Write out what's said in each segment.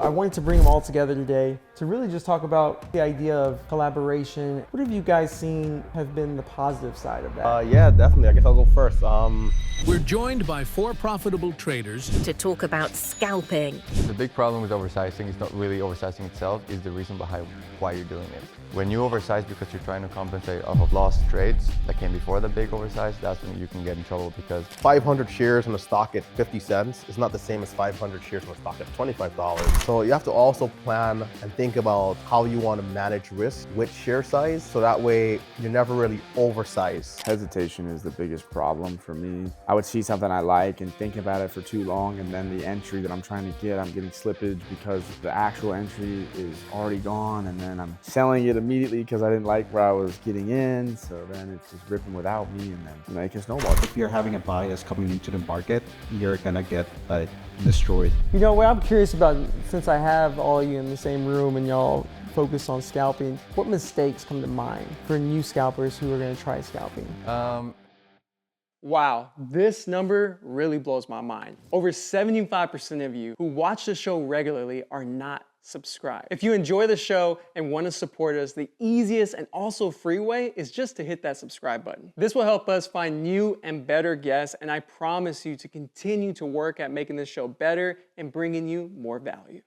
I wanted to bring them all together today to really just talk about the idea of collaboration. What have you guys seen have been the positive side of that? Yeah, definitely. I guess I'll go first. We're joined by 4 profitable traders to talk about scalping. The big problem with oversizing is not really oversizing itself, is the reason behind why you're doing it. When you oversize because you're trying to compensate off of lost trades that came before the big oversize, that's when you can get in trouble, because 500 shares in a stock at 50 cents is not the same as 500 shares in a stock at $25. So you have to also plan and think about how you want to manage risk with share size, so that way you never really oversize. Hesitation is the biggest problem for me. I would see something I like and think about it for too long, and then the entry that I'm trying to get, I'm getting slippage because the actual entry is already gone, and then I'm selling it immediately because I didn't like where I was getting in, so then it's just ripping without me, and then it can snowball. If you're having a bias coming into the market, you're gonna get destroyed. You know, what I'm curious about, since I have all of you in the same room and y'all focus on scalping, what mistakes come to mind for new scalpers who are going to try scalping? Wow, this number really blows my mind. Over 75% of you who watch the show regularly are not subscribed. If you enjoy the show and want to support us, the easiest and also free way is just to hit that subscribe button. This will help us find new and better guests, and I promise you to continue to work at making this show better and bringing you more value.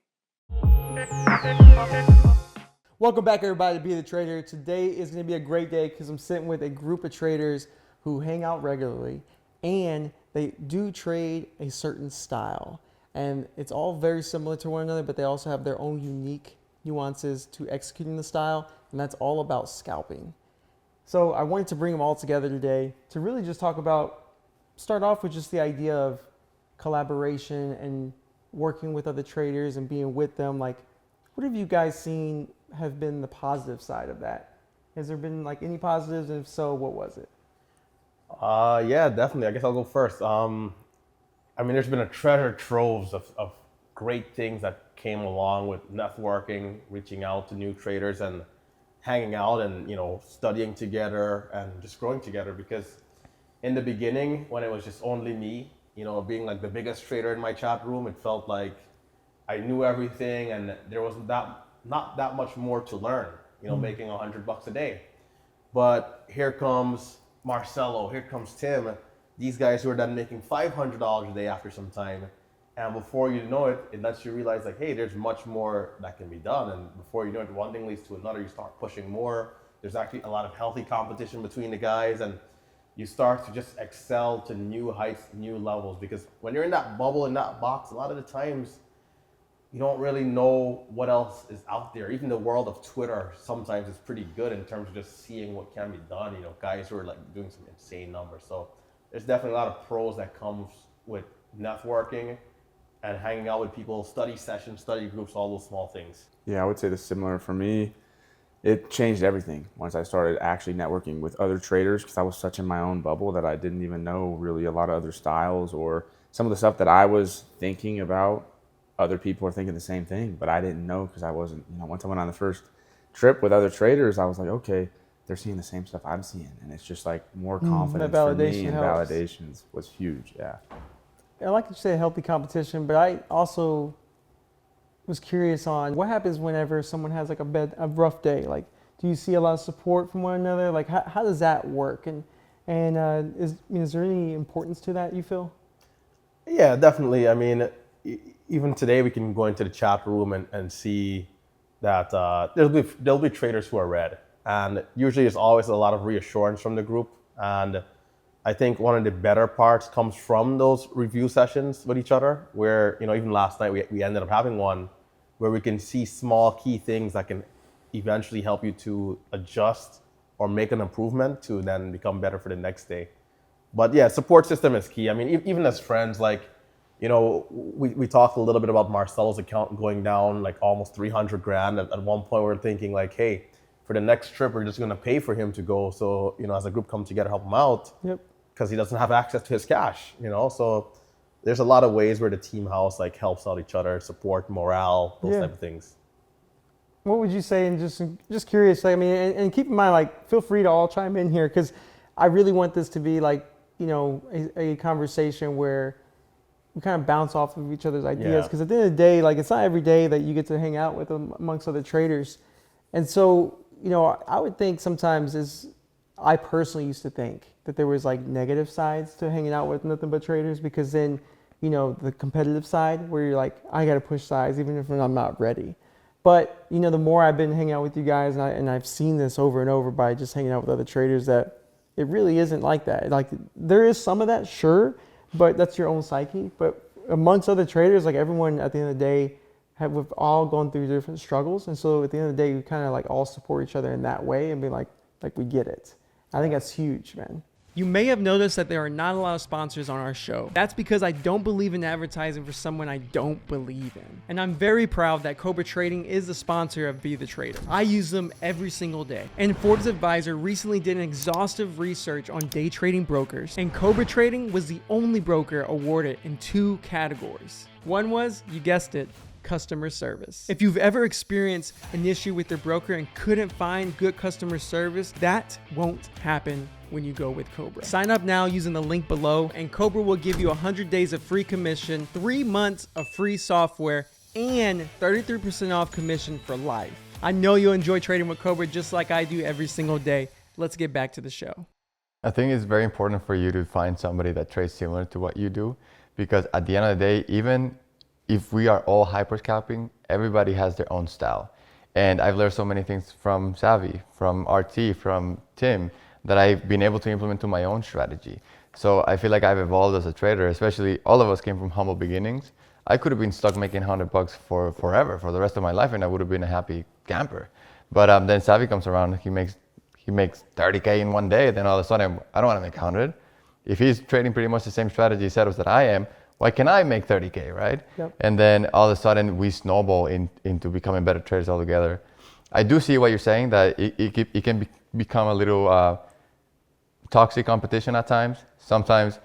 Welcome back, everybody, to Be the Trader. Today is going to be a great day because I'm sitting with a group of traders who hang out regularly, and they do trade a certain style. And it's all very similar to one another, but they also have their own unique nuances to executing the style, and that's all about scalping. So I wanted to bring them all together today to really just talk about, start off with just the idea of collaboration and working with other traders and being with them. Like, what have you guys seen have been the positive side of that? Has there been like any positives, and if so, what was it? Yeah, definitely. I guess I'll go first. I mean, there's been a treasure troves of great things that came along with networking, reaching out to new traders and hanging out and, you know, studying together and just growing together. Because in the beginning, when it was just only me, you know, being like the biggest trader in my chat room, it felt like I knew everything and there was not that much more to learn, you know, making $100 a day. But here comes Marcelo, here comes Tim, these guys who are then making $500 a day after some time. And before you know it, it lets you realize like, hey, there's much more that can be done. And before you know it, one thing leads to another, you start pushing more. There's actually a lot of healthy competition between the guys, and you start to just excel to new heights, new levels. Because when you're in that bubble, in that box, a lot of the times, you don't really know what else is out there. Even the world of Twitter sometimes is pretty good in terms of just seeing what can be done. You know, guys who are like doing some insane numbers. So there's definitely a lot of pros that comes with networking and hanging out with people, study sessions, study groups, all those small things. Yeah, I would say the similar for me. It changed everything once I started actually networking with other traders, because I was such in my own bubble that I didn't even know really a lot of other styles, or some of the stuff that I was thinking about, other people are thinking the same thing, but I didn't know because I wasn't, you know, once I went on the first trip with other traders, I was like, okay, they're seeing the same stuff I'm seeing. And it's just like more confidence for me, and validations was huge, yeah. I like that you say healthy competition, but I also was curious on what happens whenever someone has like a rough day. Like, do you see a lot of support from one another? Like, how does that work? And is there any importance to that, you feel? Yeah, definitely. I mean, even today we can go into the chat room and see that there'll be traders who are red, and usually there's always a lot of reassurance from the group. And I think one of the better parts comes from those review sessions with each other, where, you know, even last night we ended up having one where we can see small key things that can eventually help you to adjust or make an improvement to then become better for the next day. But yeah, support system is key. I mean, even as friends, like, you know, we talked a little bit about Marcelo's account going down like almost 300 grand. At one point we were thinking like, hey, for the next trip, we're just going to pay for him to go. So, you know, as a group come together, help him out. Yep. Because he doesn't have access to his cash, you know? So there's a lot of ways where the team house like helps out each other, support morale, those type of things. What would you say? And just curious, I mean, and keep in mind, like, feel free to all chime in here, because I really want this to be like, you know, a conversation where we kind of bounce off of each other's ideas. Yeah. Because at the end of the day, like, it's not every day that you get to hang out with amongst other traders. And so, you know, I would think sometimes I personally used to think that there was like negative sides to hanging out with nothing but traders, because then, you know, the competitive side where you're like, I got to push size even if I'm not ready. But, you know, the more I've been hanging out with you guys, and I've seen this over and over by just hanging out with other traders, that it really isn't like that. Like, there is some of that, sure, but that's your own psyche. But amongst other traders, like, everyone at the end of the day, we've all gone through different struggles. And so at the end of the day, we kind of like all support each other in that way and be like we get it. I think that's huge, man. You may have noticed that there are not a lot of sponsors on our show. That's because I don't believe in advertising for someone I don't believe in. And I'm very proud that Cobra Trading is the sponsor of Be the Trader. I use them every single day. And Forbes Advisor recently did an exhaustive research on day trading brokers, and Cobra Trading was the only broker awarded in 2 categories. One was, you guessed it, customer service. If you've ever experienced an issue with your broker and couldn't find good customer service, that won't happen when you go with Cobra. Sign up now using the link below, and Cobra will give you 100 days of free commission, 3 months of free software, and 33% off commission for life. I know you'll enjoy trading with Cobra just like I do every single day. Let's get back to the show. I think it's very important for you to find somebody that trades similar to what you do, because at the end of the day, even if we are all hyper scalping, everybody has their own style. And I've learned so many things from Xavey, from RT, from Tim, that I've been able to implement to my own strategy. So I feel like I've evolved as a trader, especially all of us came from humble beginnings. I could have been stuck making $100 for forever, for the rest of my life, and I would have been a happy camper. But then Xavey comes around, he makes 30K in one day, then all of a sudden, I don't want to make 100. If he's trading pretty much the same strategy setups that I am, why can I make 30K, right? Yep. And then all of a sudden we snowball into becoming better traders altogether. I do see what you're saying, that it can become a little toxic competition at times. Sometimes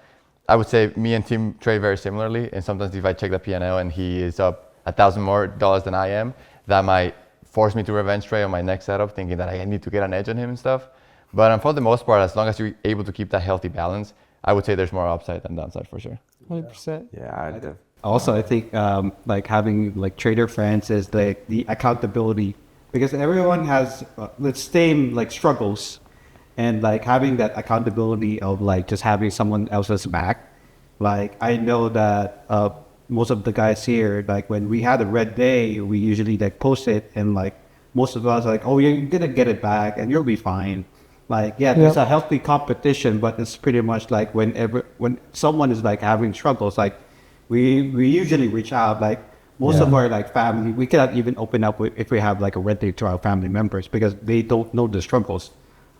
I would say me and Tim trade very similarly, and sometimes if I check the P&L and he is up $1,000 more than I am, that might force me to revenge trade on my next setup, thinking that I need to get an edge on him and stuff. But for the most part, as long as you're able to keep that healthy balance, I would say there's more upside than downside for sure. 100%. Yeah, Also, I think like having like trader friends is like the accountability, because everyone has the same like struggles, and like having that accountability of like just having someone else's back. Like I know that most of the guys here, like when we had a red day, we usually like post it, and like most of us are like, oh, you're gonna get it back and you'll be fine. Like, yeah, there's a healthy competition, but it's pretty much like when someone is like having struggles, like we usually reach out. Like most of our like family, we cannot even open up if we have like a red day to our family members, because they don't know the struggles.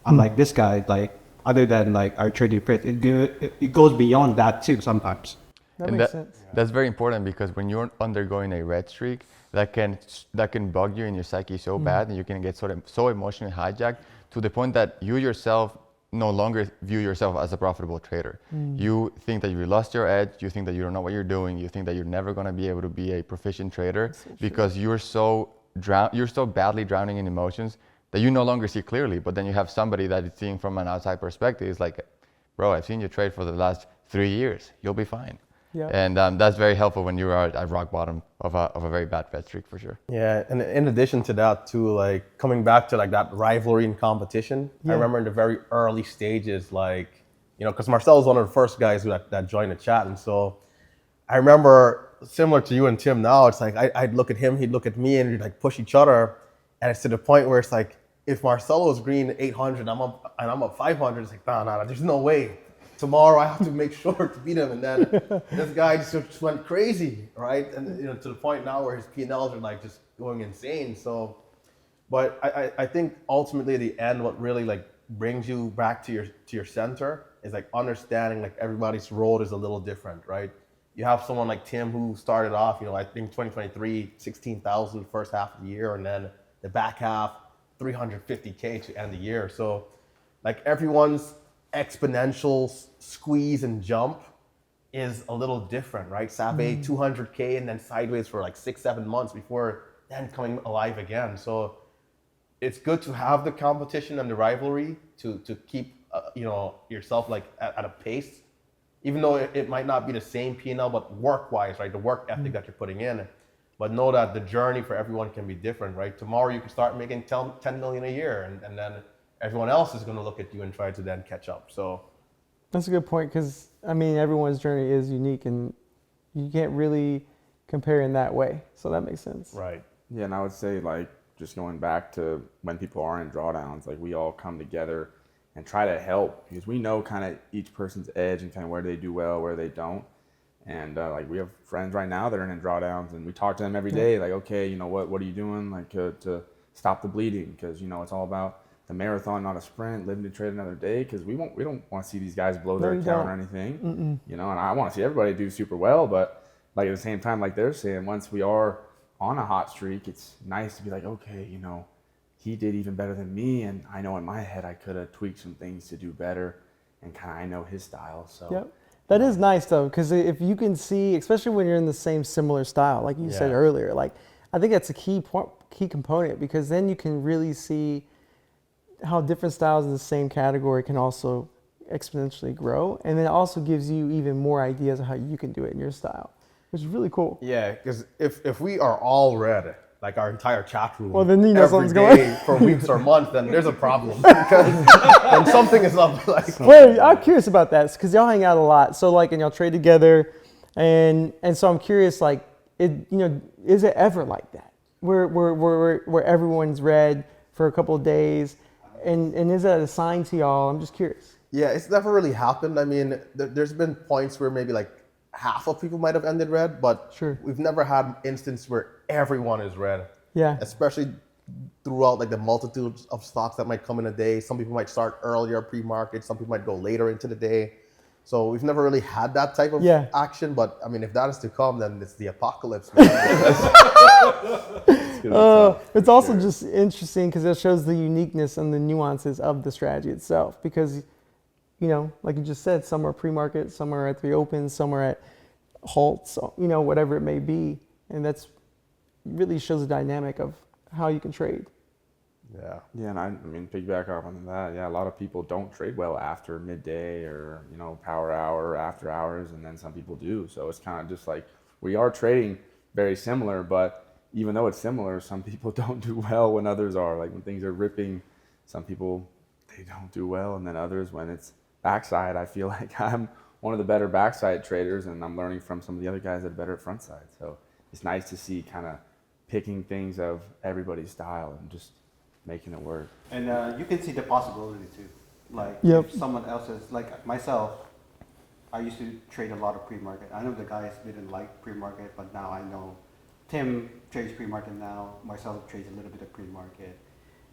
Unlike this guy, like other than like our trading friends, it goes beyond that too sometimes. That makes sense. That's very important, because when you're undergoing a red streak, that can bug you in your psyche so bad, and you can get so emotionally hijacked to the point that you yourself no longer view yourself as a profitable trader. You think that you lost your edge, you think that you don't know what you're doing, you think that you're never going to be able to be a proficient trader, because you're so badly drowning in emotions that you no longer see clearly. But then you have somebody that is seeing from an outside perspective, is like, bro, I've seen you trade for the last 3 years, you'll be fine. Yeah. And that's very helpful when you are at rock bottom of a very bad red streak, for sure. Yeah, and in addition to that too, like coming back to like that rivalry and competition, I remember in the very early stages, like, you know, because Marcelo was one of the first guys that joined the chat, and so I remember, similar to you and Tim now, it's like I'd look at him, he'd look at me, and we'd like push each other, and it's to the point where it's like, if Marcelo's green 800 and I'm up 500, it's like, no, there's no way. Tomorrow I have to make sure to beat him, and then this guy just went crazy, right? And you know, to the point now where his P&Ls are like just going insane. So, but I think ultimately at the end, what really like brings you back to your center is like understanding like everybody's role is a little different, right? You have someone like Tim who started off, you know, I think 2023, 16,000 the first half of the year, and then the back half 350K to end the year. So like everyone's exponential squeeze and jump is a little different, right? Xavey 200K and then sideways for like 6-7 months before then coming alive again. So it's good to have the competition and the rivalry to keep you know, yourself like at a pace, even though it might not be the same P&L, but work-wise, right? The work ethic that you're putting in. But know that the journey for everyone can be different, right? Tomorrow you can start making 10 million a year, and then everyone else is going to look at you and try to then catch up. So That's a good point, because I mean, everyone's journey is unique, and you can't really compare in that way. So that makes sense. right. Yeah, and I would say, like, just going back to when people are in drawdowns, like, we all come together and try to help, because we know kind of each person's edge and kind of where they do well, where they don't. And like, we have friends right now that are in drawdowns, and we talk to them every day, like, okay, you know, what are you doing, like, to stop the bleeding? Because, you know, it's all about the marathon, not a sprint. Living to trade another day, because we don't want to see these guys blow their you account don't. or anything. You know, and I want to see everybody do super well, but like, at the same time, like they're saying, once we are on a hot streak, it's nice to be like, okay, you know, he did even better than me, and I know in my head I could have tweaked some things to do better, and kind of I know his style. So Yep. That is nice though, because if you can see, especially when you're in the same similar style, like you said Yeah. earlier, like I think that's a key component, because then you can really see how different styles in the same category can also exponentially grow, and then it also gives you even more ideas of how you can do it in your style, which is really cool. Yeah, because if we are all red, like our entire chat room, Well, then you know every something's day going- for weeks or months, then there's a problem, because then something is up. Like, Wait, I'm curious about that, because y'all hang out a lot. So like, and y'all trade together, and so I'm curious, like, is it ever like that, where everyone's red for a couple of days, and is that a sign to y'all? I'm just curious. yeah, it's never really happened. I mean, there's been points where maybe like half of people might have ended red, but Sure. we've never had instance where everyone is red. Yeah. Especially throughout like the multitudes of stocks that might come in a day. Some people might start earlier pre-market, some people might go later into the day. So we've never really had that type of Yeah. action, but I mean, if that is to come, then it's the apocalypse, man. It's also just interesting because it shows the uniqueness and the nuances of the strategy itself. Because, you know, like you just said, some are pre-market, some are at the open, some are at halts, you know, whatever it may be. And that's really shows the dynamic of how you can trade. Yeah. yeah, and I mean, piggyback off on that. Yeah, a lot of people don't trade well after midday or, you know, power hour or after hours, and then some people do. So it's kind of just like, we are trading very similar, but even though it's similar, some people don't do well when others are. Like, when things are ripping, some people, they don't do well, and then others, when it's backside, I feel like I'm one of the better backside traders, and I'm learning from some of the other guys that are better at front side. So it's nice to see kind of picking things of everybody's style and just making it work. And you can see the possibility too. Like, Yep. if someone else is, like myself, I used to trade a lot of pre-market. I know the guys didn't like pre-market, but now I know Tim trades pre-market now. Marcelo trades a little bit of pre-market.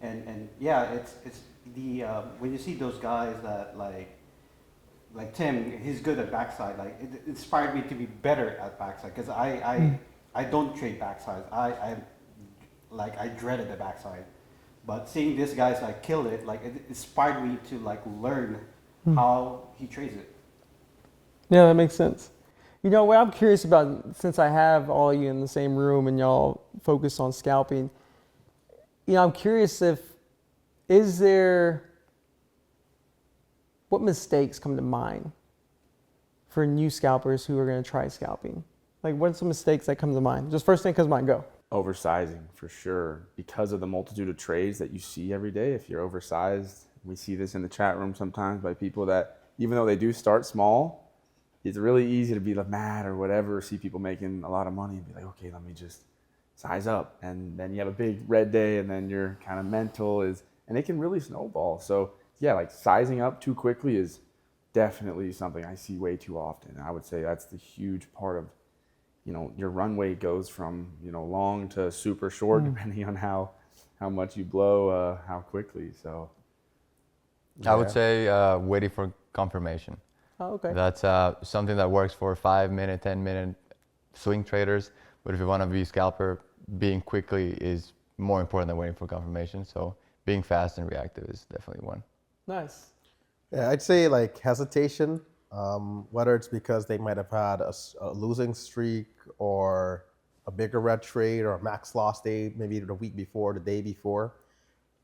And yeah, it's the, when you see those guys that like Tim, he's good at backside. Like, it inspired me to be better at backside, because I don't trade backside. I dreaded the backside. But seeing this guy's like kill it, like, it inspired me to like learn how he trades it. Yeah, that makes sense. You know, what I'm curious about, since I have all of you in the same room and y'all focus on scalping, you know, I'm curious what mistakes come to mind for new scalpers who are going to try scalping? Like, what's some mistakes that come to mind? Just first thing comes to mind, go. Oversizing, for sure, because of the multitude of trades that you see every day. If you're oversized, we see this in the chat room sometimes by people that, even though they do start small, it's really easy to be like mad or whatever, see people making a lot of money and be like, okay, let me just size up. And then you have a big red day, and then your kind of mental and it can really snowball. So yeah, like, sizing up too quickly is definitely something I see way too often. I would say that's the huge part of, you know, your runway goes from, you know, long to super short, depending on how much you blow, how quickly. So I would say waiting for confirmation. Oh, okay. That's something that works for 5-minute, 10-minute swing traders. But if you want to be a scalper, being quickly is more important than waiting for confirmation. So being fast and reactive is definitely one. Nice. Yeah, I'd say like hesitation, whether it's because they might have had a losing streak or a bigger red trade or a max loss day, maybe the week before, the day before.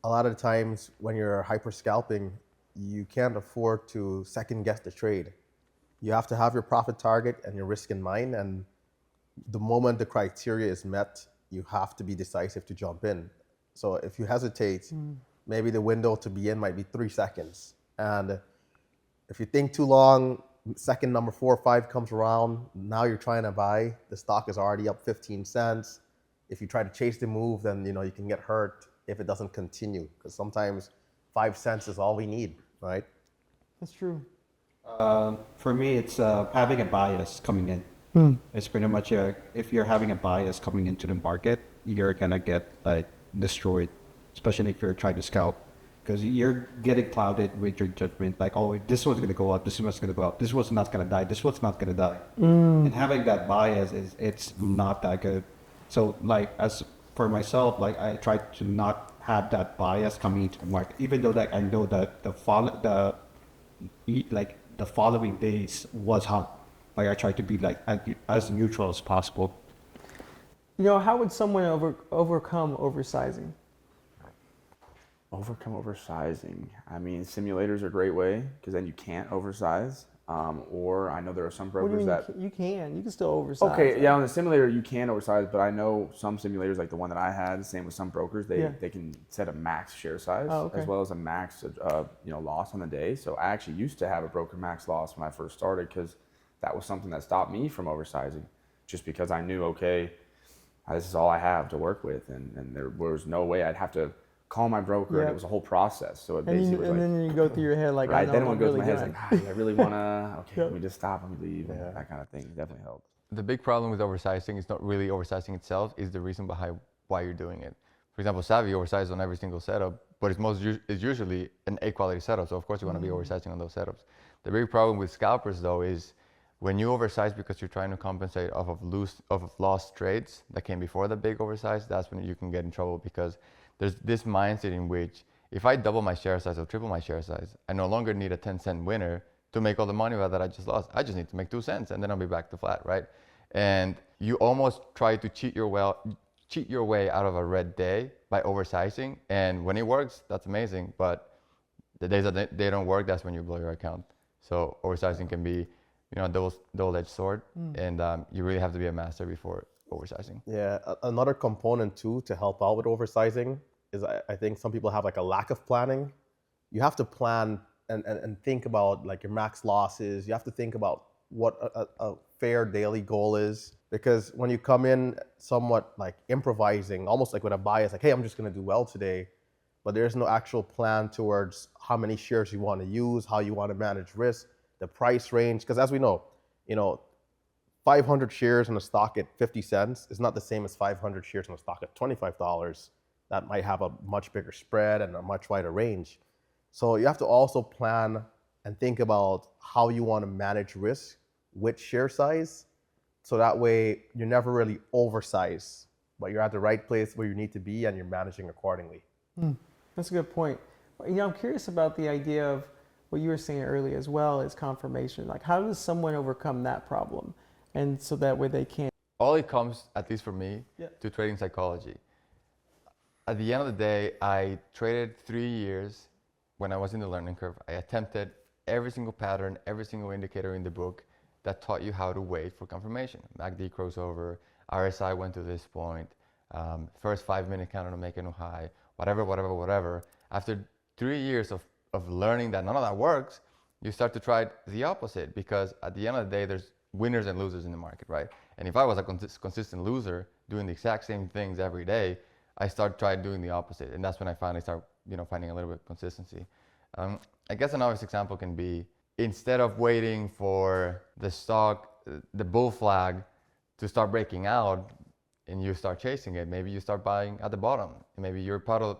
A lot of the times when you're hyper scalping, you can't afford to second guess the trade. You have to have your profit target and your risk in mind. And the moment the criteria is met, you have to be decisive to jump in. So if you hesitate, maybe the window to be in might be 3 seconds. And if you think too long, second number 4 or 5 comes around, now you're trying to buy, the stock is already up 15 cents. If you try to chase the move, then you can get hurt if it doesn't continue, because sometimes 5 cents is all we need, right? That's true. For me, it's having a bias coming in. It's pretty much if you're having a bias coming into the market, you're gonna get like destroyed, especially if you're trying to scalp, because you're getting clouded with your judgment. Like, oh, this one's gonna go up, this one's gonna go up, this one's not gonna die, this one's not gonna die. And having that bias it's not that good. So like as for myself, like I try to not have that bias coming into the market, even though like I know that the following days was hot. Like I try to be like as neutral as possible. How would someone overcome oversizing? Overcome oversizing. I mean, simulators are a great way because then you can't oversize. Or I know there are some What do you brokers mean that you can? You can still oversize. okay, yeah, on the simulator you can oversize, but I know some simulators like the one that I had, same with some brokers, they can set a max share size as well as a max loss on the day. So I actually used to have a broker max loss when I first started because that was something that stopped me from oversizing, just because I knew, okay, this is all I have to work with, and there was no way I'd have to call my broker, and it was a whole process. So it basically was like, then you go through your head like, right, I know then I'm when it goes really through my head, it's like, I really want to, okay, let me just stop, let me leave, and that kind of thing definitely helps. The big problem with oversizing is not really oversizing itself, is the reason behind why you're doing it. For example, Xavey oversizes on every single setup, but it's usually an A quality setup, so of course you want to be oversizing on those setups. The big problem with scalpers though is when you oversize because you're trying to compensate off of lost trades that came before the big oversize, that's when you can get in trouble, because there's this mindset in which if I double my share size or triple my share size, I no longer need a 10-cent winner to make all the money that I just lost. I just need to make 2 cents and then I'll be back to flat, right? And you almost try to cheat your way out of a red day by oversizing. And when it works, that's amazing. But the days that they don't work, that's when you blow your account. So oversizing can be, a double-edged sword, and you really have to be a master before oversizing. Yeah, another component too to help out with oversizing is I think some people have like a lack of planning. You have to plan and think about like your max losses. You have to think about what a fair daily goal is, because when you come in somewhat like improvising, almost like with a bias, like, hey, I'm just going to do well today, but there's no actual plan towards how many shares you want to use, how you want to manage risk, the price range. Because as we know, 500 shares in a stock at 50 cents is not the same as 500 shares in a stock at $25. That might have a much bigger spread and a much wider range. So you have to also plan and think about how you want to manage risk with share size. So that way you're never really oversized, but you're at the right place where you need to be and you're managing accordingly. That's a good point. I'm curious about the idea of what you were saying earlier as well as confirmation. Like, how does someone overcome that problem? And so that way they can. All it comes, at least for me, to trading psychology. At the end of the day, I traded 3 years when I was in the learning curve. I attempted every single pattern, every single indicator in the book that taught you how to wait for confirmation. MACD crossover, RSI went to this point, first 5-minute candle to make a new high, whatever. After 3 years of learning that none of that works, you start to try the opposite, because at the end of the day, there's winners and losers in the market, right? And if I was a consistent loser doing the exact same things every day, I tried doing the opposite, and that's when I finally start, finding a little bit of consistency. I guess an obvious example can be, instead of waiting for the stock, the bull flag, to start breaking out, and you start chasing it, maybe you start buying at the bottom. Maybe you're part of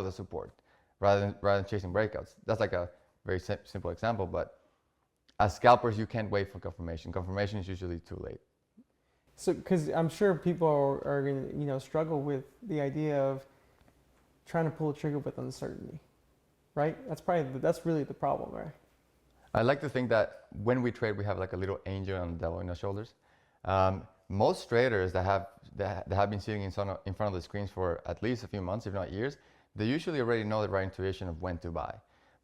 the support rather than chasing breakouts. That's like a very simple example, but as scalpers, you can't wait for confirmation. Confirmation is usually too late. So, because I'm sure people are going to struggle with the idea of trying to pull a trigger with uncertainty, right? That's really the problem, right? I like to think that when we trade, we have like a little angel and a devil in our shoulders. Most traders that have been sitting in front of the screens for at least a few months, if not years, they usually already know the right intuition of when to buy.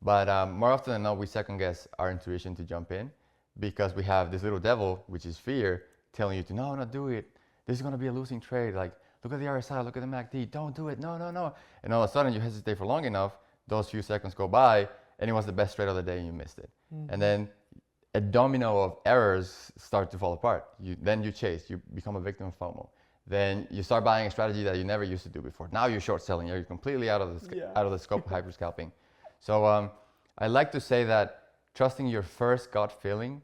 But more often than not, we second guess our intuition to jump in because we have this little devil, which is fear, telling you to no, not do it. This is going to be a losing trade. Like, look at the RSI, look at the MACD, don't do it, no, no, no. And all of a sudden you hesitate for long enough, those few seconds go by, and it was the best trade of the day and you missed it. And then a domino of errors start to fall apart. Then you chase, you become a victim of FOMO. Then you start buying a strategy that you never used to do before. Now you're short selling, you're completely out of the scope of hyper scalping. So I like to say that trusting your first gut feeling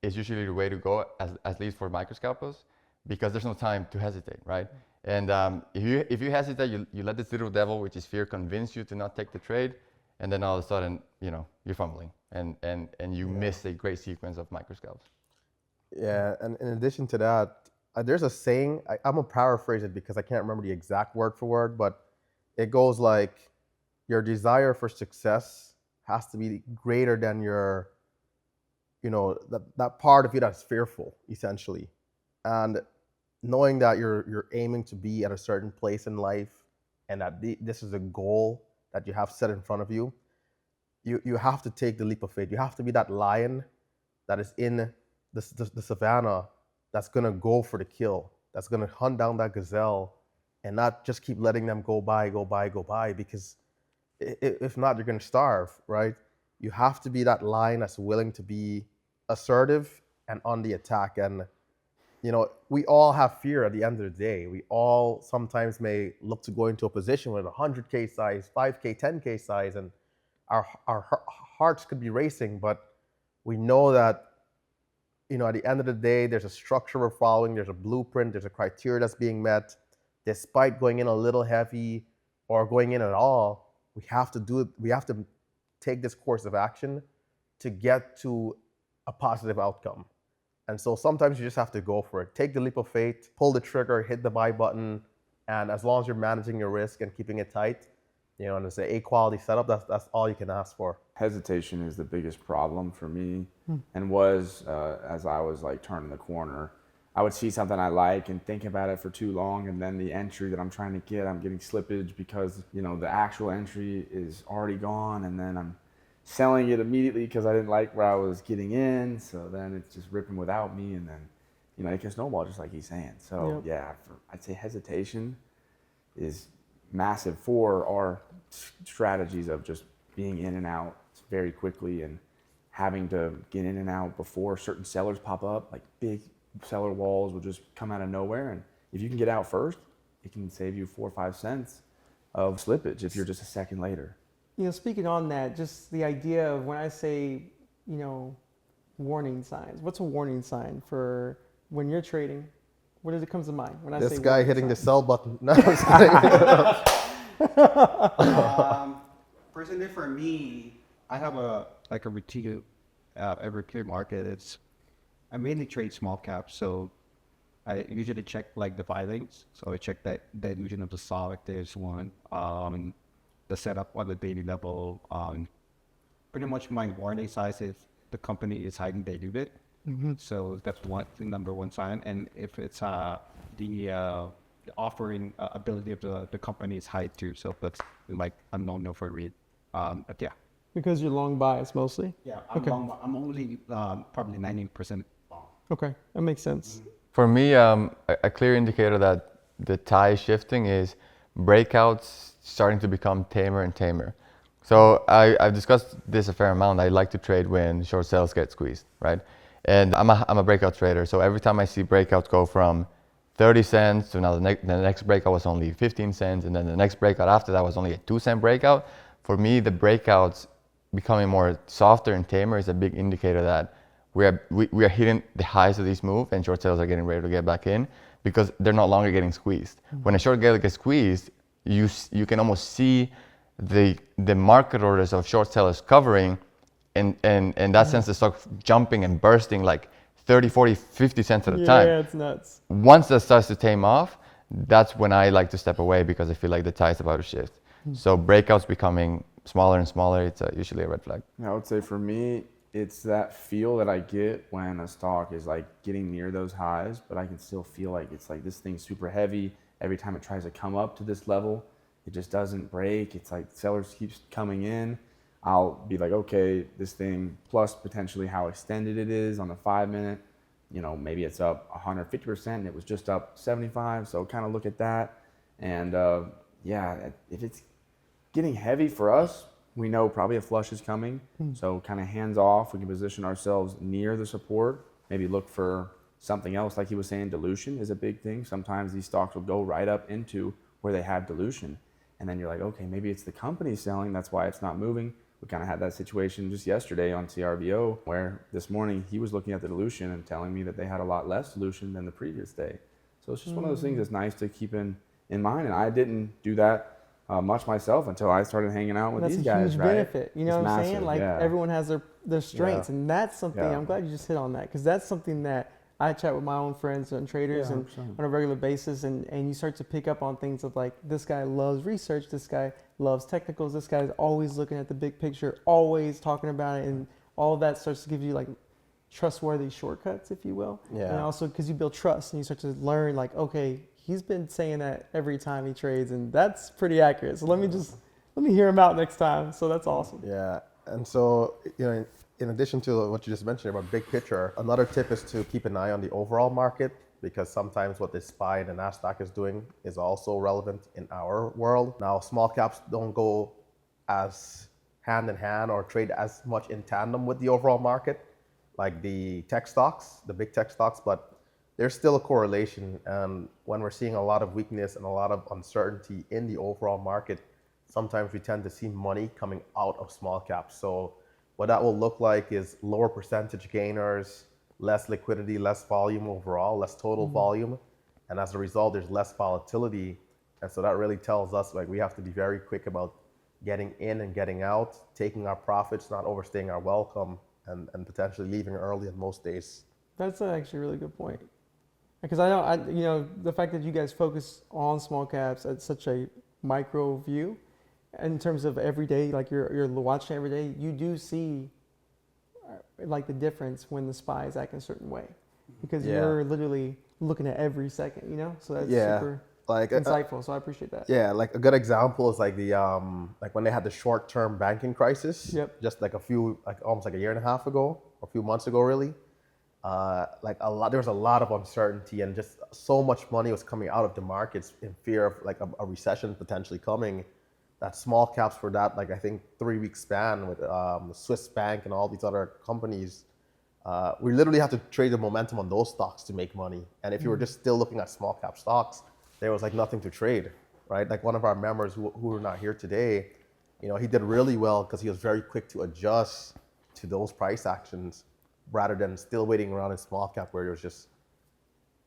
is usually the way to go, at least for micro scalpers, because there's no time to hesitate, right? And if you hesitate, you let this little devil, which is fear, convince you to not take the trade, and then all of a sudden, you're fumbling, and you miss a great sequence of micro scalps. Yeah, and in addition to that, there's a saying, I'm gonna paraphrase it because I can't remember the exact word for word, but it goes like, your desire for success has to be greater than your, that part of you that's fearful, essentially. And knowing that you're aiming to be at a certain place in life and that this is a goal that you have set in front of you, you have to take the leap of faith. You have to be that lion that is in the savannah that's going to go for the kill, that's going to hunt down that gazelle and not just keep letting them go by, because if not, you're going to starve, right? You have to be that lion that's willing to be assertive and on the attack. And, we all have fear at the end of the day. We all sometimes may look to go into a position with 100K size, 5K, 10K size, and our hearts could be racing, but we know that, at the end of the day, there's a structure we're following, there's a blueprint, there's a criteria that's being met. Despite going in a little heavy or going in at all, we have to do it. We have to take this course of action to get to a positive outcome. And so sometimes you just have to go for it. Take the leap of faith, pull the trigger, hit the buy button, and as long as you're managing your risk and keeping it tight, and it's an A quality setup, that's all you can ask for. Hesitation is the biggest problem for me, and was as I was like turning the corner. I would see something I like and think about it for too long, and then the entry that I'm trying to get, I'm getting slippage because the actual entry is already gone, and then I'm selling it immediately because I didn't like where I was getting in. So then it's just ripping without me, and then it can snowball just like he's saying. So I'd say hesitation is massive for our strategies of just being in and out very quickly and having to get in and out before certain sellers pop up, like big seller walls will just come out of nowhere. And if you can get out first, it can save you 4 or 5 cents of slippage if you're just a second later. Speaking on that, just the idea of when I say, warning signs, what's a warning sign for when you're trading? What does it come to mind when I say this guy hitting the sell button? No, Personally, for me, I have a routine every clear market. I mainly trade small caps, so I usually check like the filings. So I check that the illusion of the stock, if there's one, the setup on the daily level. Pretty much my warning size is the company is highly diluted. So that's number one sign. And if it's the offering ability of the company is high too. So that's like a no for read. But yeah. Because you're long bias mostly? Yeah, I'm only probably 90% long. Okay, that makes sense. For me, a clear indicator that the tide is shifting is breakouts starting to become tamer and tamer. So I've discussed this a fair amount. I like to trade when short sales get squeezed, right? And I'm a breakout trader. So every time I see breakouts go from 30 cents to now the next breakout was only 15 cents, and then the next breakout after that was only a 2-cent breakout. For me, the breakouts becoming more softer and tamer is a big indicator that we are hitting the highs of these moves, and short sales are getting ready to get back in because they're no longer getting squeezed. When a short gets squeezed, you can almost see the market orders of short sellers covering, and in that sense the stock jumping and bursting like 30, 40, 50 cents at a time. Yeah, it's nuts. Once that starts to tame off, that's when I like to step away because I feel like the tide's about to shift. So breakouts becoming smaller and smaller, it's usually a red flag. I would say for me, it's that feel that I get when a stock is like getting near those highs, but I can still feel like it's like this thing's super heavy. Every time it tries to come up to this level, it just doesn't break. It's like sellers keeps coming in. I'll be like, okay, this thing plus potentially how extended it is on the 5 minute, you know, maybe it's up 150% and it was just up 75. So kind of look at that. And yeah, if it's getting heavy for us, we know probably a flush is coming. So kind of hands off, we can position ourselves near the support, maybe look for something else. Like he was saying, dilution is a big thing. Sometimes these stocks will go right up into where they have dilution. And then you're like, okay, maybe it's the company selling, that's why it's not moving. We kind of had that situation just yesterday on CRVO, where this morning he was looking at the dilution and telling me that they had a lot less dilution than the previous day. So it's just one of those things that's nice to keep in mind. And I didn't do that much myself until I started hanging out with That's these a guys. huge right? benefit. You know It's what I'm massive, saying? Like yeah. everyone has their strengths, Yeah. and that's something. Yeah. I'm glad you just hit on that, because that's something that I chat with my own friends and traders Yeah, and 100%. on a regular basis, and you start to pick up on things of like, this guy loves research, this guy loves technicals, this guy's always looking at the big picture, always talking about it, and all of that starts to give you like trustworthy shortcuts, if you will. Yeah. And also because you build trust and you start to learn like, okay, he's been saying that every time he trades, and that's pretty accurate. So let me hear him out next time. So that's awesome. Yeah, and so, you know, in addition to what you just mentioned about big picture, another tip is to keep an eye on the overall market, because sometimes what the SPY and the NASDAQ is doing is also relevant in our world. Now, small caps don't go as hand in hand or trade as much in tandem with the overall market, like the tech stocks, the big tech stocks, but there's still a correlation. And when we're seeing a lot of weakness and a lot of uncertainty in the overall market, sometimes we tend to see money coming out of small caps. So what that will look like is lower percentage gainers, less liquidity, less volume overall, less total volume. And as a result, there's less volatility. And so that really tells us like we have to be very quick about getting in and getting out, taking our profits, not overstaying our welcome, and potentially leaving early on most days. That's actually a really good point. Because you know, the fact that you guys focus on small caps at such a micro view, in terms of every day, like you're watching every day, you do see like the difference when the SPY is acting a certain way, because you're literally looking at every second, you know. So that's super like insightful. So I appreciate that. Yeah, like a good example is like the like when they had the short-term banking crisis, just like almost like a year and a half ago, or a few months ago, really. Like there was a lot of uncertainty, and just so much money was coming out of the markets in fear of like a recession potentially coming. That small caps for that, like I think 3-week span with the Swiss Bank and all these other companies, we literally had to trade the momentum on those stocks to make money. And if you were just still looking at small cap stocks, there was like nothing to trade, right? Like one of our members who are not here today, you know, he did really well because he was very quick to adjust to those price actions, rather than still waiting around in small cap where there was just,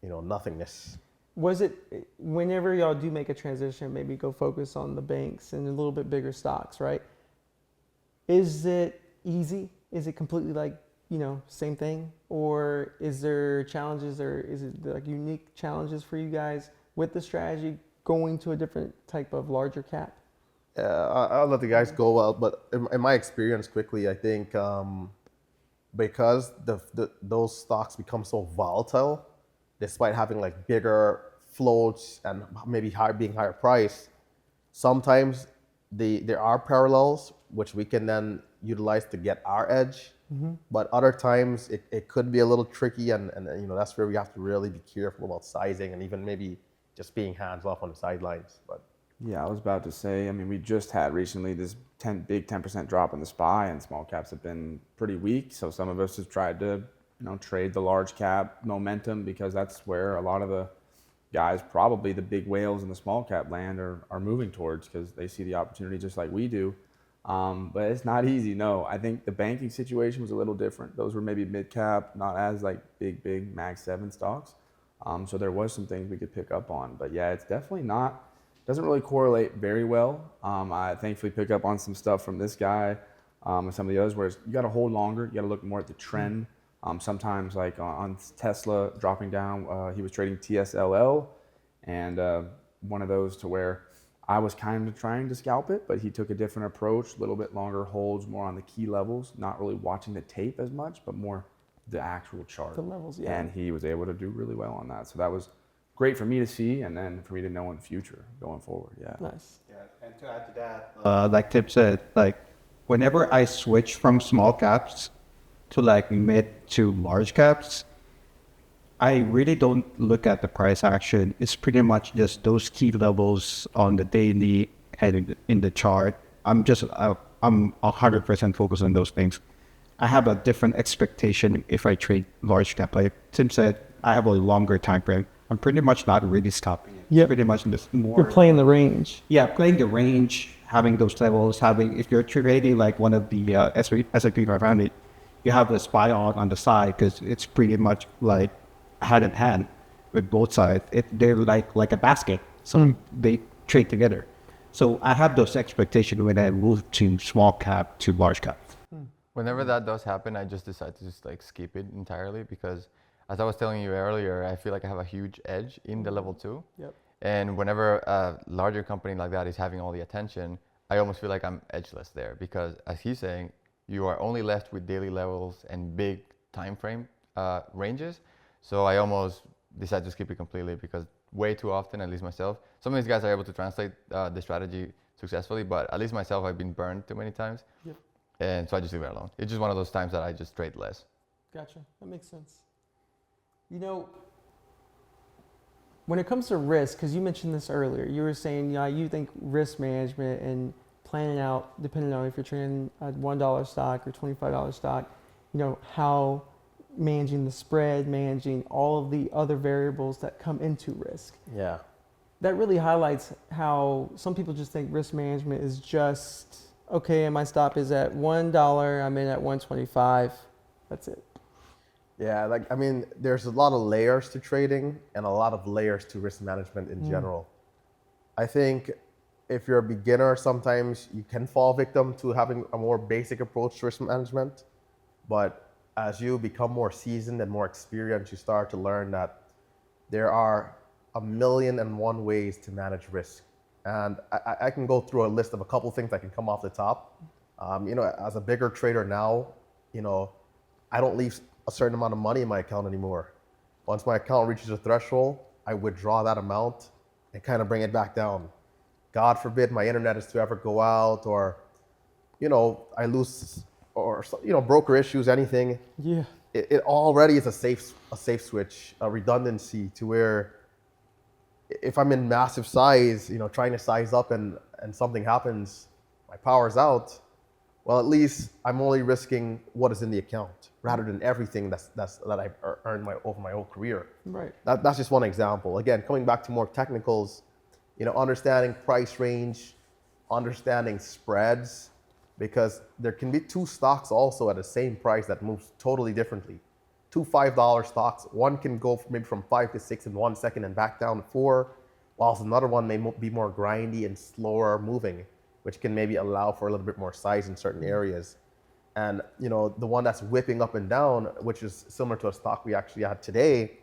you know, nothingness. Was it, whenever y'all do make a transition, maybe go focus on the banks and a little bit bigger stocks, right? Is it easy? Is it completely like, you know, same thing? Or is there challenges, or is it like unique challenges for you guys with the strategy going to a different type of larger cap? I'll let the guys go out, but in my experience quickly, I think because those stocks become so volatile, despite having like bigger floats and maybe being higher price, sometimes there are parallels which we can then utilize to get our edge. But other times it could be a little tricky, and you know, that's where we have to really be careful about sizing, and even maybe just being hands off on the sidelines. But Yeah, I was about to say, I mean, we just had recently this big 10% drop in the SPY, and small caps have been pretty weak. So some of us have tried to, you know, trade the large cap momentum, because that's where a lot of the guys, probably the big whales in the small cap land, are moving towards, because they see the opportunity just like we do. But it's not easy, no. I think the banking situation was a little different. Those were maybe mid cap, not as like big Mag 7 stocks. So there was some things we could pick up on. But yeah, it's definitely doesn't really correlate very well. I thankfully pick up on some stuff from this guy and some of the others, where you got to hold longer. You got to look more at the trend. Sometimes like on Tesla dropping down, he was trading TSLL, and one of those to where I was kind of trying to scalp it, but he took a different approach, a little bit longer holds, more on the key levels, not really watching the tape as much, but more the actual chart. The levels, yeah. And he was able to do really well on that. So that was great for me to see, and then for me to know in the future going forward. Yeah. Nice. Yeah, and to add to that, like Tip said, like whenever I switch from small caps to like mid to large caps, I really don't look at the price action. It's pretty much just those key levels on the daily and in the chart. I'm 100% focused on those things. I have a different expectation if I trade large cap. Like Tim said, I have a longer time frame. I'm pretty much not really scalping it. Yep. Pretty much just more. You're playing the range. Yeah, playing the range, having those levels, if you're trading like one of the S&P 500, you have the SPY on the side because it's pretty much like hand in hand with both sides. They're like a basket, so they trade together. So I have those expectations when I move to small cap to large cap. Whenever that does happen, I just decide to just like skip it entirely because, as I was telling you earlier, I feel like I have a huge edge in the level 2. Yep. And whenever a larger company like that is having all the attention, I almost feel like I'm edgeless there because, as he's saying, you are only left with daily levels and big time frame ranges. So I almost decide to skip it completely because way too often, at least myself, some of these guys are able to translate the strategy successfully, but at least myself, I've been burned too many times. Yep. And so I just leave it alone. It's just one of those times that I just trade less. Gotcha. That makes sense. You know, when it comes to risk, because you mentioned this earlier, you were saying, you think risk management and planning out, depending on if you're trading a $1 stock or $25 stock, how managing the spread, managing all of the other variables that come into risk. Yeah. That really highlights how some people just think risk management is just, okay, and my stop is at $1, I'm in at 125. That's it. Yeah, there's a lot of layers to trading and a lot of layers to risk management in general. I think if you're a beginner, sometimes you can fall victim to having a more basic approach to risk management. But as you become more seasoned and more experienced, you start to learn that there are 1,000,001 ways to manage risk. And I can go through a list of a couple things that can come off the top. As a bigger trader now, I don't leave a certain amount of money in my account anymore. Once my account reaches a threshold, I withdraw that amount and kind of bring it back down. God forbid my internet is to ever go out or, I lose or, broker issues, anything. Yeah. It already is a safe switch, a redundancy to where if I'm in massive size, trying to size up and something happens, my power's out. Well, at least I'm only risking what is in the account rather than everything that I've earned over my whole career. Right. That's just one example. Again, coming back to more technicals, understanding price range, understanding spreads, because there can be two stocks also at the same price that moves totally differently. Two $5 stocks, one can go maybe from 5 to 6 in 1 second and back down to 4, whilst another one may be more grindy and slower moving, which can maybe allow for a little bit more size in certain areas. And the one that's whipping up and down, which is similar to a stock we actually had today,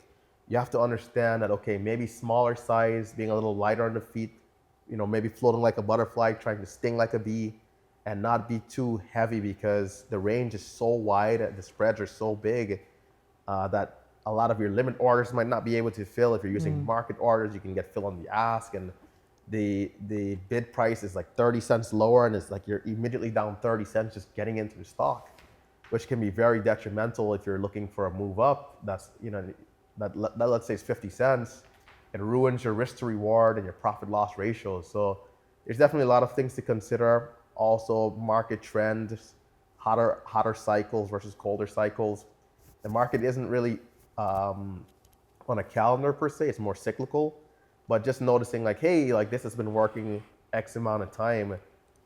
you have to understand that, okay, maybe smaller size, being a little lighter on the feet, maybe floating like a butterfly, trying to sting like a bee, and not be too heavy because the range is so wide, the spreads are so big that a lot of your limit orders might not be able to fill. If you're using market orders, you can get fill on the ask, and the bid price is like 30 cents lower, and it's like you're immediately down 30 cents just getting into the stock, which can be very detrimental if you're looking for a move up. That's, that let's say it's 50 cents. It ruins your risk to reward and your profit loss ratios. So there's definitely a lot of things to consider. Also, market trends, hotter cycles versus colder cycles. The market isn't really on a calendar per se, it's more cyclical. But just noticing like, hey, like this has been working X amount of time.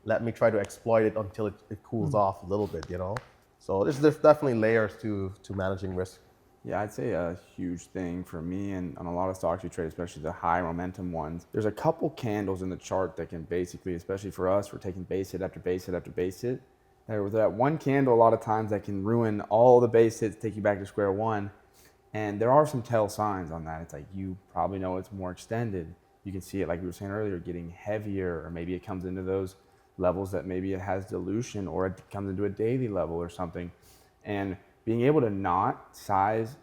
Let me try to exploit it until it cools off a little bit, So there's definitely layers to managing risk. Yeah, I'd say a huge thing for me and on a lot of stocks you trade, especially the high momentum ones, there's a couple candles in the chart that can basically, especially for us, we're taking base hit after base hit after base hit. With that one candle, a lot of times that can ruin all the base hits, take you back to square one. And there are some tell signs on that. It's like you probably know it's more extended. You can see it, like we were saying earlier, getting heavier, or maybe it comes into those levels that maybe it has dilution, or it comes into a daily level or something. And being able to not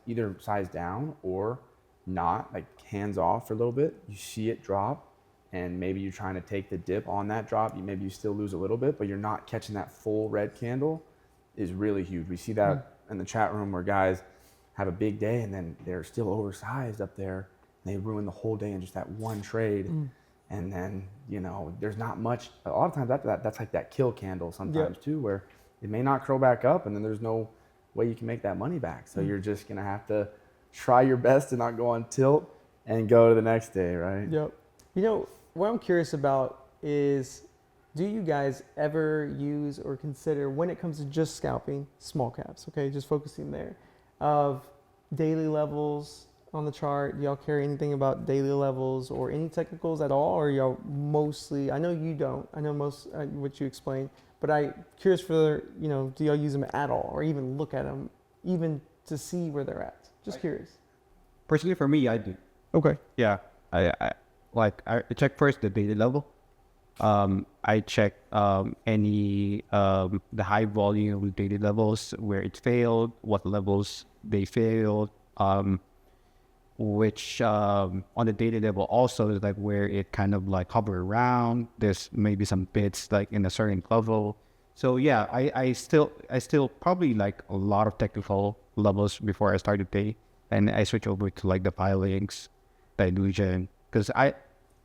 either size down or not, like hands off for a little bit, you see it drop, and maybe you're trying to take the dip on that drop, maybe you still lose a little bit, but you're not catching that full red candle, is really huge. We see that in the chat room where guys have a big day and then they're still oversized up there and they ruin the whole day in just that one trade. And then, you know, there's not much. A lot of times after that, that's like that kill candle sometimes too, where it may not curl back up and then there's no way you can make that money back. So you're just going to have to try your best to not go on tilt and go to the next day, right? Yep. You know, what I'm curious about is, do you guys ever use or consider, when it comes to just scalping, small caps, okay, just focusing there, of daily levels on the chart? Do y'all care anything about daily levels or any technicals at all? Or y'all mostly, I know you don't, I know most what you explained, but I'm curious for, you know, do y'all use them at all or even look at them, even to see where they're at? Just curious. Personally, for me, I do. Okay. Yeah, I check first the daily level. I check any the high volume daily levels where it failed, what levels they failed, which on the daily level also is like where it kind of like hover around. There's maybe some bits like in a certain level. So yeah, I still probably like a lot of technical levels before I start the day, and I switch over to like the filings, the illusion, because I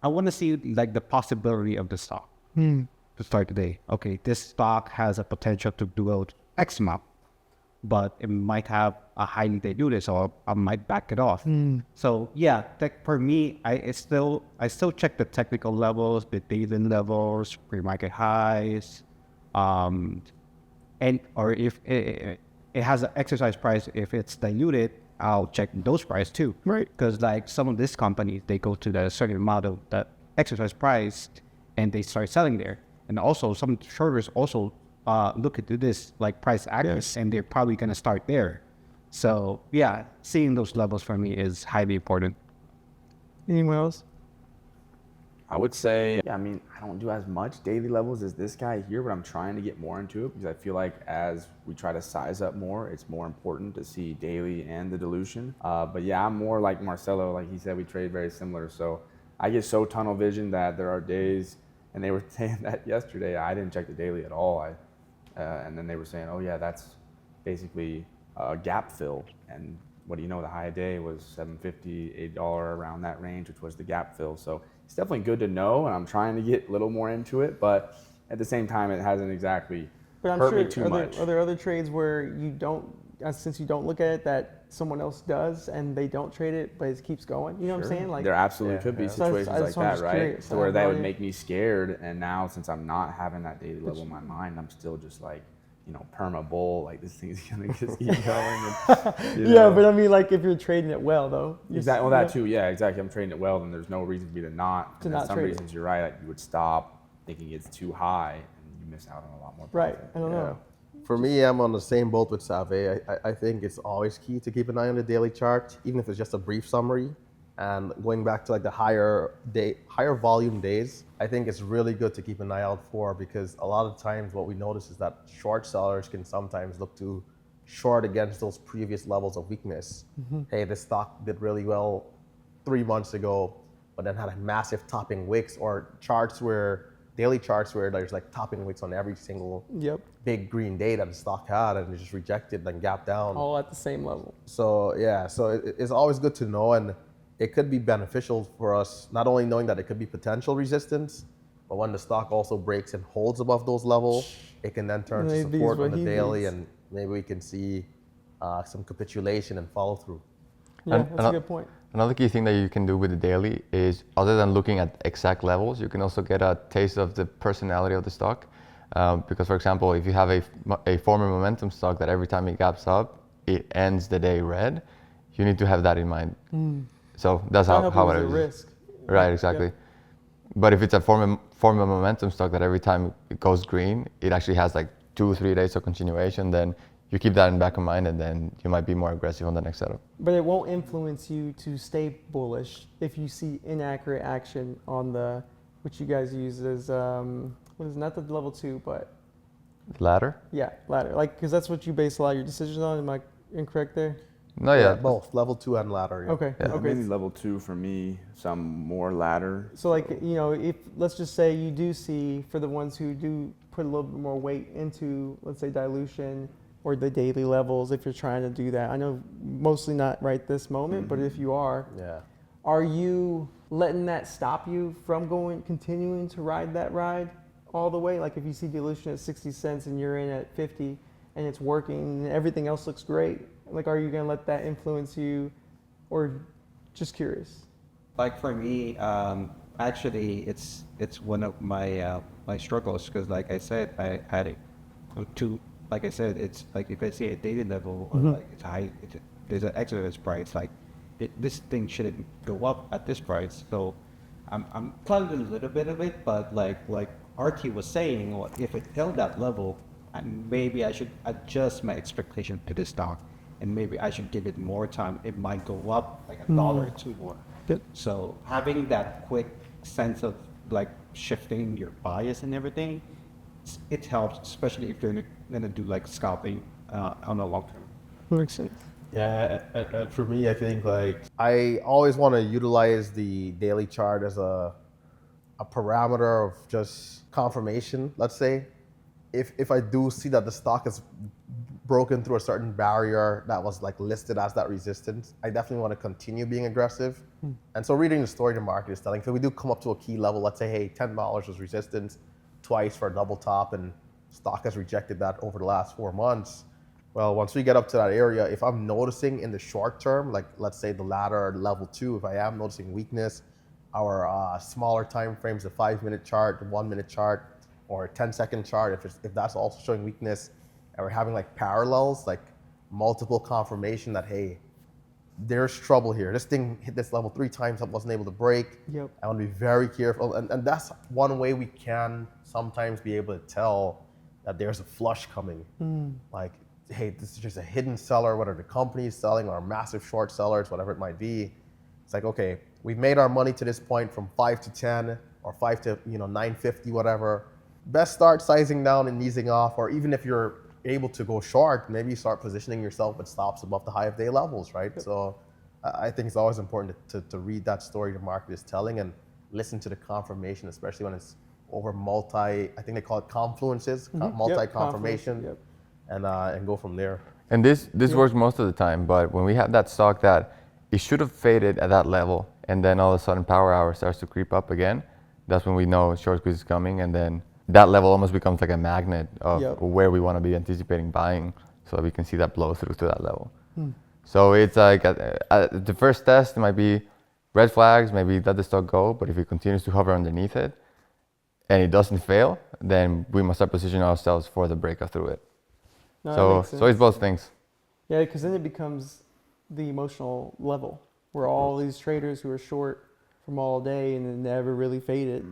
want to see like the possibility of the stock to start the day. Okay, this stock has a potential to do out X amount, but it might have a highly diluted, so I might back it off. So yeah, for me, I still check the technical levels, the daily levels, pre-market highs, and or if it has an exercise price, if it's diluted, I'll check those price too. Right. Because like some of these companies, they go to the certain amount of that exercise price and they start selling there. And also some shorters also look into this like price access, and they're probably going to start there. So yeah, seeing those levels for me is highly important. Anyone else? I would say, yeah, I mean, I don't do as much daily levels as this guy here, but I'm trying to get more into it because I feel like as we try to size up more, it's more important to see daily and the dilution. But yeah, I'm more like Marcelo. Like he said, we trade very similar. So I get so tunnel vision that there are days, and they were saying that yesterday, I didn't check the daily at all. And then they were saying, oh yeah, that's basically a gap fill. And what do you know, the high day was $7.50, $8 around that range, which was the gap fill. So it's definitely good to know, and I'm trying to get a little more into it, but at the same time, it hasn't exactly hurt me too much. Are there other trades where you don't, since you don't look at it, that someone else does and they don't trade it, but it keeps going? You know what I'm saying? Like, there absolutely could be situations like that, right? Curious. So where that would make me scared, and now since I'm not having that daily level in my mind, I'm still just like, you know, perma bull, like this thing's gonna just keep going. And, yeah, but I mean, like if you're trading it well, though. Exactly. Well, that too. Yeah, exactly. I'm trading it well, then there's no reason for me to not. To not some trade reasons, you're right. Like you would stop thinking it's too high, and you miss out on a lot more profit. Right. I don't know. For me, I'm on the same boat with Xavey. I think it's always key to keep an eye on the daily chart, even if it's just a brief summary. And going back to like the higher volume days, I think it's really good to keep an eye out for, because a lot of times what we notice is that short sellers can sometimes look to short against those previous levels of weakness. Hey, this stock did really well 3 months ago, but then had a massive topping wicks, or daily charts where there's like topping wicks on every single big green day that the stock had, and it just rejected and gapped down. All at the same level. So yeah, so it's always good to know, and it could be beneficial for us, not only knowing that it could be potential resistance, but when the stock also breaks and holds above those levels, it can then turn to support on the daily, and maybe we can see some capitulation and follow through. Yeah, that's a good point. Another key thing that you can do with the daily is, other than looking at exact levels, you can also get a taste of the personality of the stock. Because for example, if you have a former momentum stock that every time it gaps up, it ends the day red, you need to have that in mind. So that's how it is. Risk. Right, exactly. Yeah. But if it's a form of momentum stock that every time it goes green, it actually has like 2 or 3 days of continuation, then you keep that in back of mind, and then you might be more aggressive on the next setup. But it won't influence you to stay bullish if you see inaccurate action on the, which you guys use as, what is not the level 2, but? Ladder? Yeah, ladder. Like, because that's what you base a lot of your decisions on. Am I incorrect there? No, yeah. Both level 2 and ladder. Yeah. Okay. Yeah. Okay. Mainly level 2 for me, some more ladder. So like, you know, if let's just say you do see, for the ones who do put a little bit more weight into, let's say, dilution or the daily levels, if you're trying to do that, I know mostly not right this moment, but if you are, are you letting that stop you from continuing to ride that ride all the way? Like if you see dilution at 60 cents and you're in at 50 and it's working and everything else looks great, like, are you going to let that influence you, or just curious? Like for me, actually, it's one of my my struggles because, like I said, I had it to. Like I said, it's like if I see a daily level or like it's high, there's an excess price. Like this thing shouldn't go up at this price. So I'm planning a little bit of it, but like RT was saying, well, if it held that level, and maybe I should adjust my expectation to the stock, and maybe I should give it more time. It might go up like $1 or $2 more. Yep. So having that quick sense of like shifting your bias and everything, it helps, especially if you're gonna do like scalping on a long term. Makes sense. Yeah, and for me, I think like I always want to utilize the daily chart as a parameter of just confirmation. Let's say, if I do see that the stock is broken through a certain barrier that was like listed as that resistance, I definitely want to continue being aggressive. And so reading the story the market is telling, if we do come up to a key level, let's say, hey, $10 was resistance twice for a double top, and stock has rejected that over the last 4 months. Well, once we get up to that area, if I'm noticing in the short term, like let's say the ladder level 2, if I am noticing weakness, our smaller time frames, the 5-minute chart, the 1-minute chart, or a 10-second chart, if that's also showing weakness, and we're having like parallels, like multiple confirmation that, hey, there's trouble here. This thing hit this level 3 times, I wasn't able to break. Yep. I want to be very careful. And that's one way we can sometimes be able to tell that there's a flush coming. Like, hey, this is just a hidden seller, whether the company is selling or massive short sellers, whatever it might be. It's like, okay, we've made our money to this point from 5 to 10 or 5 to 950, whatever. Best start sizing down and easing off, or even if you're able to go short, maybe start positioning yourself with stops above the high of day levels, right? Yep. So I think it's always important to read that story the market is telling and listen to the confirmation, especially when it's over I think they call it confluences, multi-confirmation, Yep. And go from there. And this works most of the time, but when we have that stock that it should have faded at that level, and then all of a sudden power hour starts to creep up again, that's when we know short squeeze is coming, and then that level almost becomes like a magnet of where we want to be anticipating buying, so that we can see that blow through to that level. So it's like the first test might be red flags, maybe let the stock go, but if it continues to hover underneath it and it doesn't fail, then we must start positioning ourselves for the breakout through it. No, So it's both things. Yeah, because then it becomes the emotional level where all these traders who are short from all day and then never really faded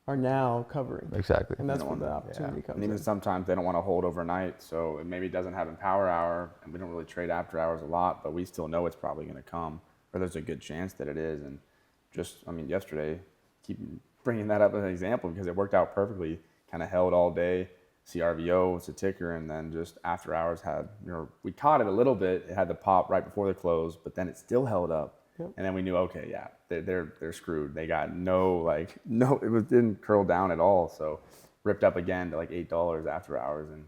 are now covering. Exactly. And that's where the opportunity comes And even in. sometimes they don't want to hold overnight, so it maybe doesn't happen power hour, and we don't really trade after hours a lot, but we still know it's probably going to come, or there's a good chance that it is. And just, yesterday, keep bringing that up as an example because it worked out perfectly. Kind of held all day. CRVO was a ticker, and then just after hours we caught it a little bit. It had the pop right before the close, but then it still held up. Yep. And then we knew, okay, yeah, they're screwed. They got it didn't curl down at all. So ripped up again to like $8 after hours. And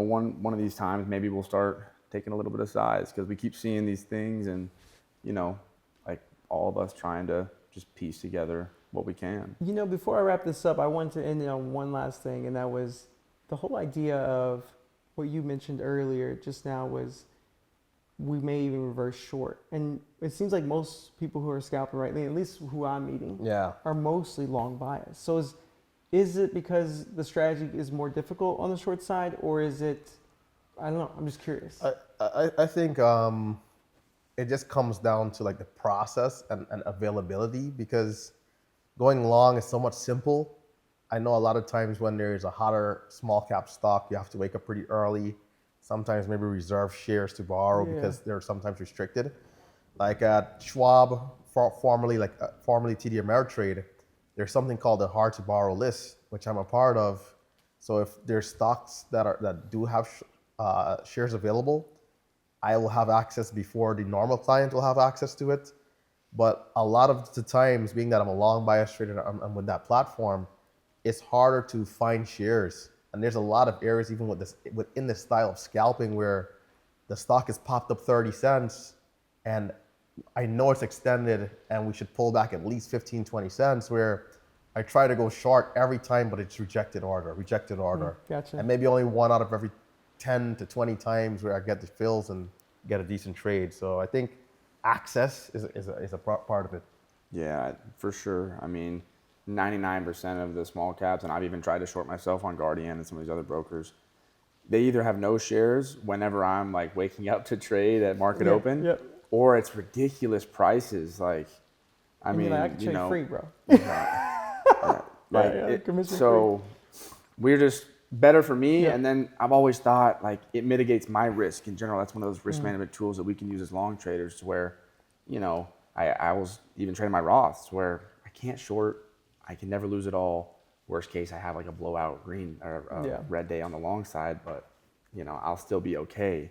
one of these times maybe we'll start taking a little bit of size because we keep seeing these things, and like all of us trying to just piece together what we can. Before I wrap this up, I wanted to end on one last thing, and that was the whole idea of what you mentioned earlier just now was we may even reverse short. And it seems like most people who are scalping right now, at least who I'm meeting, are mostly long bias. So is it because the strategy is more difficult on the short side, or is it, I don't know, I'm just curious. I think it just comes down to like the process and availability, because going long is so much simple. I know a lot of times when there's a hotter small cap stock, you have to wake up pretty early. Sometimes maybe reserve shares to borrow because they're sometimes restricted. Like at Schwab, formerly TD Ameritrade, there's something called the hard to borrow list, which I'm a part of. So if there's stocks that do have shares available, I will have access before the normal client will have access to it. But a lot of the times, being that I'm a long bias trader and I'm with that platform, it's harder to find shares. And there's a lot of areas even within this style of scalping where the stock has popped up 30 cents and I know it's extended and we should pull back at least 15, 20 cents, where I try to go short every time, but it's rejected order. Gotcha. And maybe only 1 out of every 10 to 20 times where I get the fills and get a decent trade. So I think access is a part of it. Yeah, for sure. I mean, 99% of the small caps, and I've even tried to short myself on Guardian and some of these other brokers, they either have no shares whenever I'm like waking up to trade at market open, Yep. or it's ridiculous prices. Like, I And mean, you're like, I can you trade know, free, bro. Commission so we're just better for me. Yeah. And then I've always thought like it mitigates my risk in general. That's one of those risk management tools that we can use as long traders, to where, you know, I was even trading my Roths where I can't short. I can never lose it all. Worst case, I have like a blowout green or red day on the long side, but you know, I'll still be okay.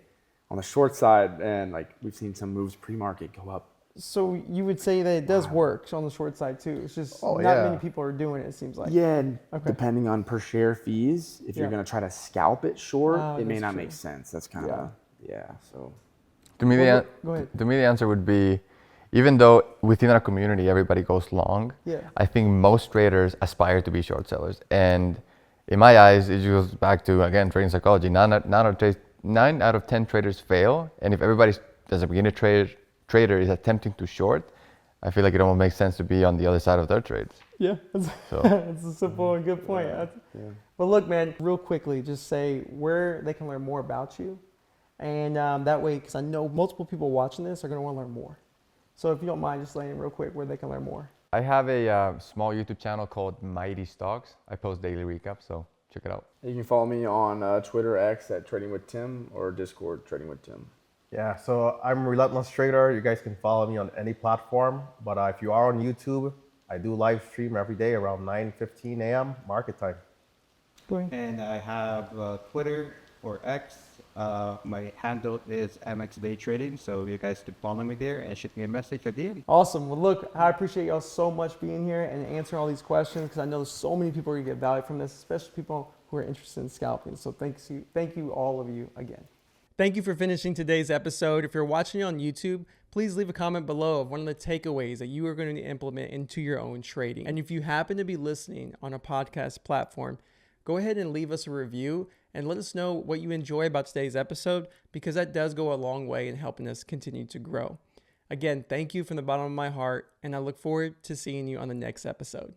On the short side, and like we've seen some moves pre-market go up. So you would say that it does work on the short side too. It's just not many people are doing it, it seems like. Yeah, and depending on per share fees, if you're going to try to scalp it short, it may that's not true. make sense. That's kind of, so. To me, Well, go ahead. to me, the answer would be, even though within our community everybody goes long, I think most traders aspire to be short sellers. And in my eyes, it goes back to, again, trading psychology. 9 out of 10 traders fail. And if everybody, as a beginner trader, is attempting to short, I feel like it almost makes sense to be on the other side of their trades. Yeah, that's a simple and good point. But look, man, real quickly, just say where they can learn more about you. And that way, because I know multiple people watching this are going to want to learn more. So if you don't mind, just laying real quick where they can learn more. I have a small YouTube channel called Mighty Stocks. I post daily recaps, so check it out. You can follow me on Twitter X at Trading with Tim, or Discord Trading with Tim. Yeah, so I'm Relentless Trader. You guys can follow me on any platform. But if you are on YouTube, I do live stream every day around 9:15 a.m. market time. And I have Twitter or X. My handle is MXBay Trading, so you guys can follow me there and shoot me a message at the end. Awesome. Well, look, I appreciate y'all so much being here and answering all these questions, because I know so many people are going to get value from this, especially people who are interested in scalping. So thank you all of you again. Thank you for finishing today's episode. If you're watching on YouTube, please leave a comment below of one of the takeaways that you are going to implement into your own trading. And if you happen to be listening on a podcast platform, go ahead and leave us a review and let us know what you enjoy about today's episode, because that does go a long way in helping us continue to grow. Again, thank you from the bottom of my heart, and I look forward to seeing you on the next episode.